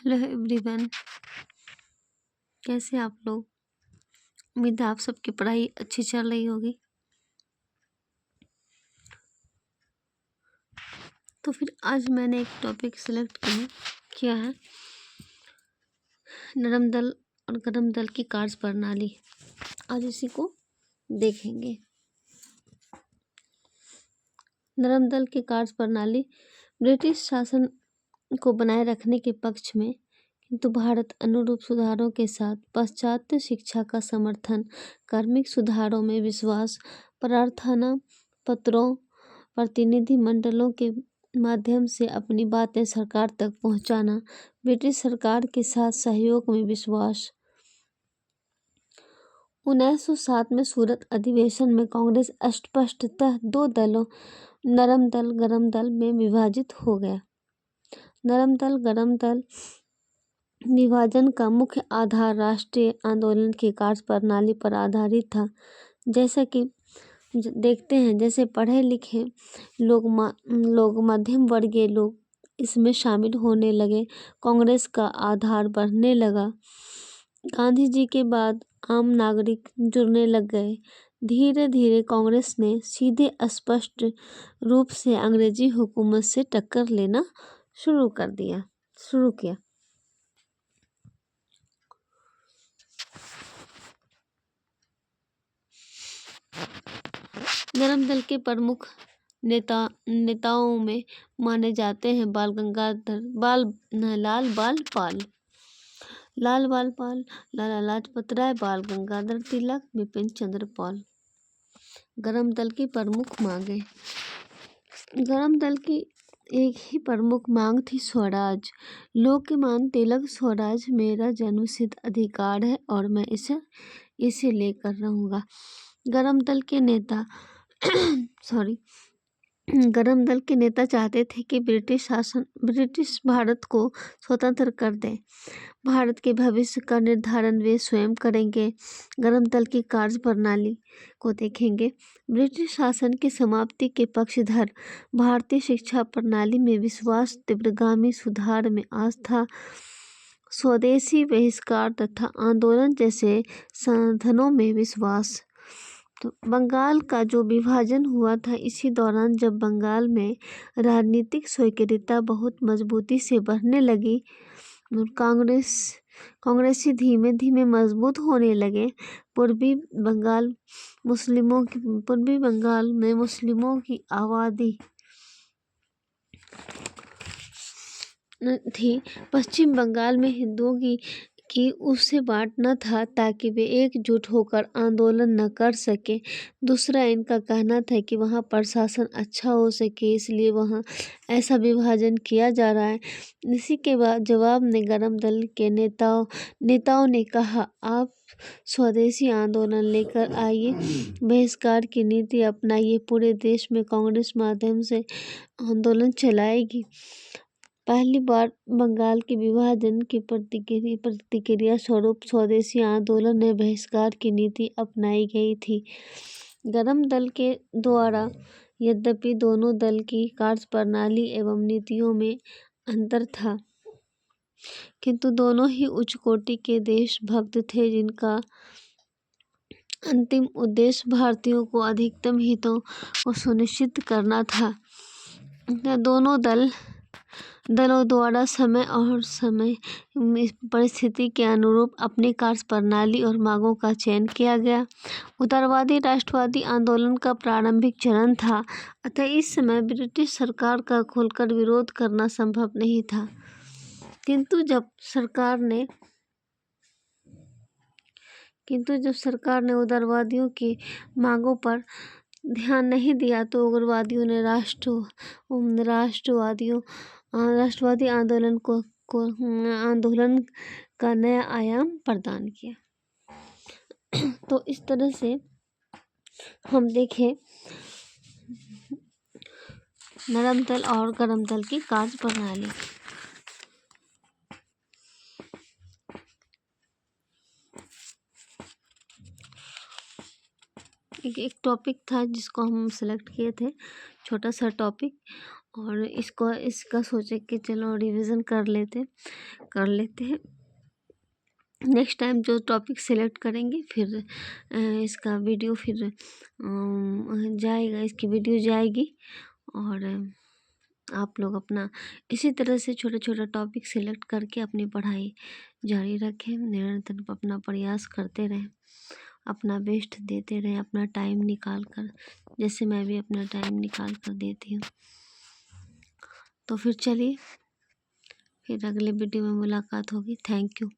Hello everyone, कैसे आप लोग। उम्मीद है आप सबकी पढ़ाई अच्छी चल रही होगी। तो फिर आज मैंने एक टॉपिक सेलेक्ट किया है, नरम दल और गरम दल की कार्य प्रणाली। आज इसी को देखेंगे। नरम दल की कार्य प्रणाली ब्रिटिश शासन को बनाए रखने के पक्ष में, किंतु भारत अनुरूप सुधारों के साथ पाश्चात्य शिक्षा का समर्थन, कार्मिक सुधारों में विश्वास, प्रार्थना पत्रों, प्रतिनिधि मंडलों के माध्यम से अपनी बातें सरकार तक पहुंचाना, ब्रिटिश सरकार के साथ सहयोग में विश्वास। 1907 में सूरत अधिवेशन में कांग्रेस स्पष्टतः दो दलों, नरम दल गरम दल में विभाजित हो गया। नरम दल गरम दल विभाजन का मुख्य आधार राष्ट्रीय आंदोलन की कार्य प्रणाली पर आधारित था। जैसा कि देखते हैं, जैसे पढ़े लिखे लोग मध्यम वर्गीय लोग इसमें शामिल होने लगे, कांग्रेस का आधार बढ़ने लगा। गांधी जी के बाद आम नागरिक जुड़ने लग गए। धीरे धीरे कांग्रेस ने सीधे स्पष्ट रूप से अंग्रेजी हुकूमत से टक्कर लेना शुरू किया। नरम दल के प्रमुख नेताओं में माने जाते हैं लाल बाल पाल, लाला लाजपत राय, बाल गंगाधर तिलक, बिपिन चंद्र पाल। गरम दल की प्रमुख मांगे। गरम दल की एक ही प्रमुख मांग थी, स्वराज। लोकमान्य तिलक, स्वराज मेरा जन्मसिद्ध अधिकार है और मैं इसे लेकर रहूंगा। गरम दल के नेता चाहते थे कि ब्रिटिश भारत को स्वतंत्र कर दे। भारत के भविष्य का निर्धारण वे स्वयं करेंगे। गरम दल की कार्य प्रणाली को देखेंगे। ब्रिटिश शासन की समाप्ति के पक्षधर, भारतीय शिक्षा प्रणाली में विश्वास, तीव्रगामी सुधार में आस्था, स्वदेशी बहिष्कार तथा आंदोलन जैसे साधनों में विश्वास। तो बंगाल का जो विभाजन हुआ था, इसी दौरान जब बंगाल में राजनीतिक स्वीकार्यता बहुत मजबूती से बढ़ने लगी, कांग्रेसी धीमे धीमे मजबूत होने लगे। पूर्वी बंगाल में मुस्लिमों की आबादी थी। पश्चिम बंगाल में हिंदुओं की उससे बांटना था ताकि वे एकजुट होकर आंदोलन न कर सके। दूसरा, इनका कहना था कि वहाँ प्रशासन अच्छा हो सके, इसलिए वहाँ ऐसा विभाजन किया जा रहा है। इसी के बाद जवाब में गरम दल के नेताओं ने कहा, आप स्वदेशी आंदोलन लेकर आइए, बहिष्कार की नीति अपनाइए, पूरे देश में कांग्रेस माध्यम से आंदोलन चलाएगी। पहली बार बंगाल के विभाजन की प्रतिक्रिया स्वरूप स्वदेशी आंदोलन में बहिष्कार की नीति अपनाई गई थी। गरम दल के द्वारा यद्यपि दोनों दल की कार्यप्रणाली एवं नीतियों में अंतर था, किंतु दोनों ही उच्च कोटि के देशभक्त थे, जिनका अंतिम उद्देश्य भारतीयों को अधिकतम हितों को सुनिश्चित करना था। दोनों दलों द्वारा समय परिस्थिति के अनुरूप अपनी कार्यप्रणाली और मांगों का चयन किया गया। उदारवादी राष्ट्रवादी आंदोलन का प्रारंभिक चरण था, अतः इस समय ब्रिटिश सरकार का खुलकर विरोध करना संभव नहीं था। किंतु जब सरकार ने उदारवादियों की मांगों पर ध्यान नहीं दिया तो उग्रवादियों ने राष्ट्रवादी आंदोलन का नया आयाम प्रदान किया। तो इस तरह से हम देखें नरम दल और गरम दल की कार्य प्रणाली। एक टॉपिक था जिसको हम सिलेक्ट किए थे, छोटा सा टॉपिक, और इसका सोचे कि चलो रिवीजन कर लेते हैं। नेक्स्ट टाइम जो टॉपिक सिलेक्ट करेंगे फिर इसका वीडियो फिर जाएगा, इसकी वीडियो जाएगी। और आप लोग अपना इसी तरह से छोटा छोटा टॉपिक सिलेक्ट करके अपनी पढ़ाई जारी रखें, निरंतर अपना प्रयास करते रहें, अपना बेस्ट देते रहें, अपना टाइम निकाल कर, जैसे मैं भी अपना टाइम निकाल कर देती हूँ। तो फिर चलिए, फिर अगले वीडियो में मुलाकात होगी। Thank you.